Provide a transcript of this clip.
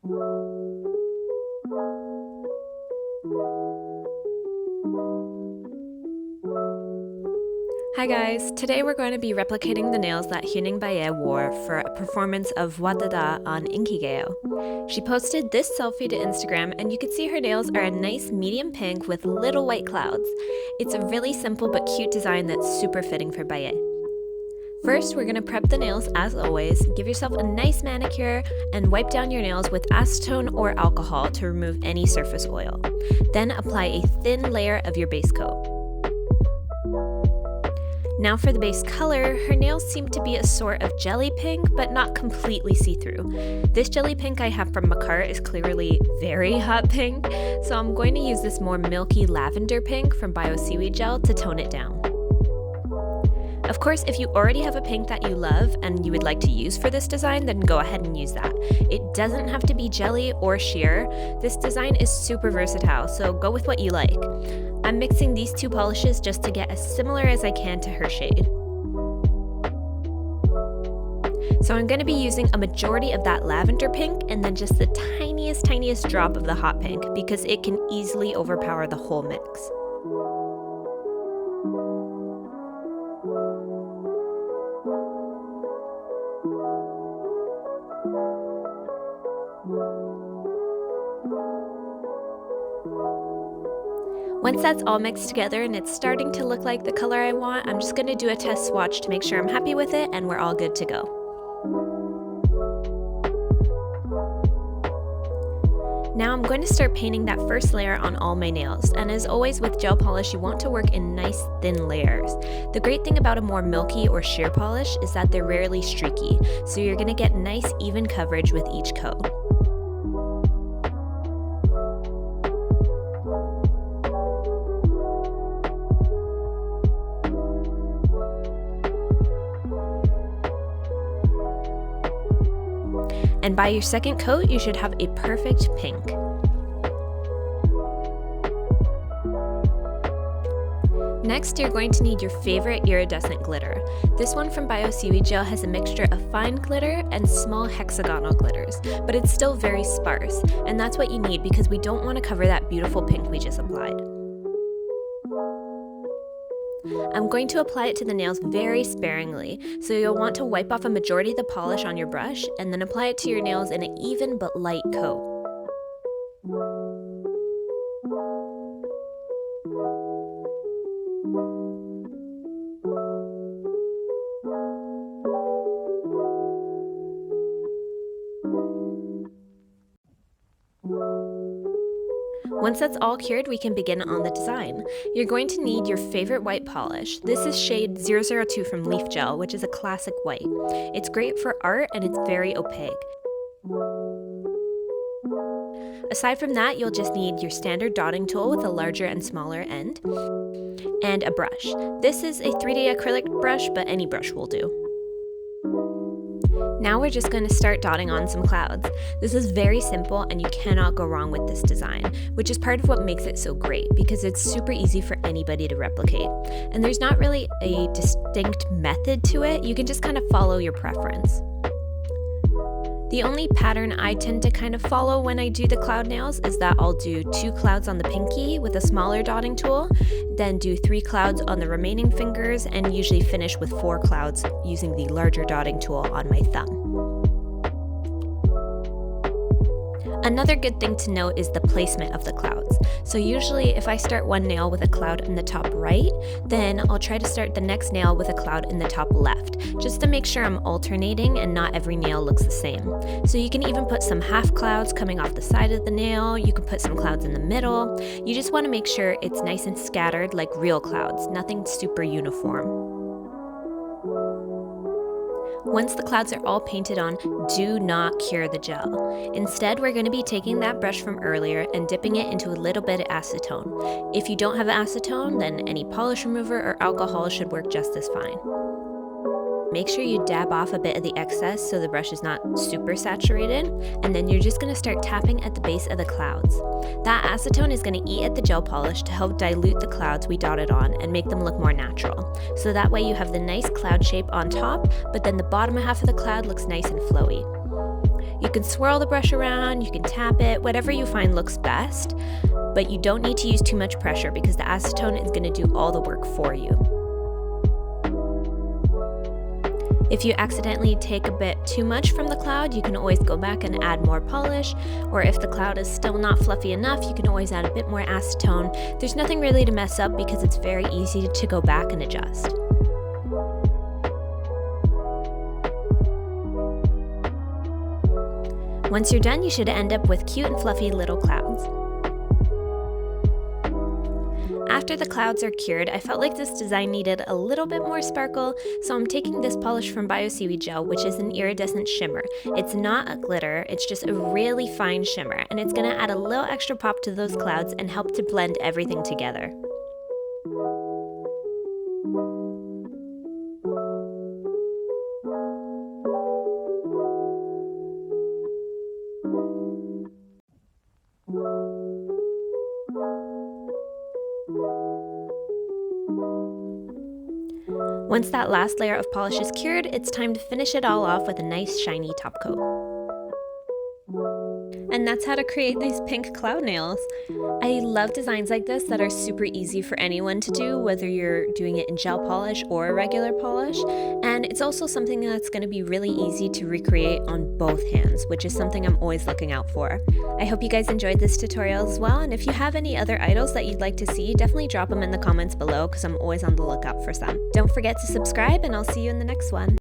Hi guys, today we're going to be replicating the nails that Huening Bahiyyih wore for a performance of Wadada on Inkigeo. She posted this selfie to Instagram and you can see her nails are a nice medium pink with little white clouds. It's a really simple but cute design that's super fitting for Bahiyyih. First, we're going to prep the nails as always. Give yourself a nice manicure and wipe down your nails with acetone or alcohol to remove any surface oil. Then apply a thin layer of your base coat. Now for the base color, her nails seem to be a sort of jelly pink, but not completely see-through. This jelly pink I have from Makartt is clearly very hot pink, so I'm going to use this more milky lavender pink from BioSeaweedGel to tone it down. Of course, if you already have a pink that you love and you would like to use for this design, then go ahead and use that. It doesn't have to be jelly or sheer. This design is super versatile, so go with what you like. I'm mixing these two polishes just to get as similar as I can to her shade. So I'm going to be using a majority of that lavender pink and then just the tiniest drop of the hot pink because it can easily overpower the whole mix. Once that's all mixed together and it's starting to look like the color I want, I'm just going to do a test swatch to make sure I'm happy with it and we're all good to go. Now I'm going to start painting that first layer on all my nails, and as always with gel polish you want to work in nice thin layers. The great thing about a more milky or sheer polish is that they're rarely streaky, so you're going to get nice even coverage with each coat. And by your second coat, you should have a perfect pink. Next, you're going to need your favorite iridescent glitter. This one from BioSeaweedGel has a mixture of fine glitter and small hexagonal glitters, but it's still very sparse, and that's what you need because we don't want to cover that beautiful pink we just applied. I'm going to apply it to the nails very sparingly, so you'll want to wipe off a majority of the polish on your brush and then apply it to your nails in an even but light coat. Once that's all cured, we can begin on the design. You're going to need your favorite white polish. This is shade 002 from LeafGel, which is a classic white. It's great for art and it's very opaque. Aside from that, you'll just need your standard dotting tool with a larger and smaller end, and a brush. This is a 3D acrylic brush, but any brush will do. Now we're just going to start dotting on some clouds. This is very simple and you cannot go wrong with this design, which is part of what makes it so great because it's super easy for anybody to replicate. And there's not really a distinct method to it, you can just kind of follow your preference. The only pattern I tend to kind of follow when I do the cloud nails is that I'll do 2 clouds on the pinky with a smaller dotting tool, then do 3 clouds on the remaining fingers, and usually finish with 4 clouds using the larger dotting tool on my thumb. Another good thing to note is the placement of the clouds. So usually if I start one nail with a cloud in the top right, then I'll try to start the next nail with a cloud in the top left, just to make sure I'm alternating and not every nail looks the same. So you can even put some half clouds coming off the side of the nail, you can put some clouds in the middle. You just want to make sure it's nice and scattered like real clouds, nothing super uniform. Once the clouds are all painted on, do not cure the gel. Instead, we're going to be taking that brush from earlier and dipping it into a little bit of acetone. If you don't have acetone, then any polish remover or alcohol should work just as fine. Make sure you dab off a bit of the excess so the brush is not super saturated, and then you're just going to start tapping at the base of the clouds. That acetone is going to eat at the gel polish to help dilute the clouds we dotted on and make them look more natural. So that way you have the nice cloud shape on top, but then the bottom half of the cloud looks nice and flowy. You can swirl the brush around, you can tap it, whatever you find looks best, but you don't need to use too much pressure because the acetone is going to do all the work for you. If you accidentally take a bit too much from the cloud, you can always go back and add more polish, or if the cloud is still not fluffy enough, you can always add a bit more acetone. There's nothing really to mess up because it's very easy to go back and adjust. Once you're done, you should end up with cute and fluffy little clouds. After the clouds are cured, I felt like this design needed a little bit more sparkle, so I'm taking this polish from BioSeaweedGel, which is an iridescent shimmer. It's not a glitter, it's just a really fine shimmer, and it's going to add a little extra pop to those clouds and help to blend everything together. Once that last layer of polish is cured, it's time to finish it all off with a nice shiny top coat. And that's how to create these pink cloud nails. I love designs like this that are super easy for anyone to do, whether you're doing it in gel polish or a regular polish. And it's also something that's going to be really easy to recreate on both hands, which is something I'm always looking out for. I hope you guys enjoyed this tutorial as well, and if you have any other idols that you'd like to see, definitely drop them in the comments below because I'm always on the lookout for some. Don't forget to subscribe, and I'll see you in the next one.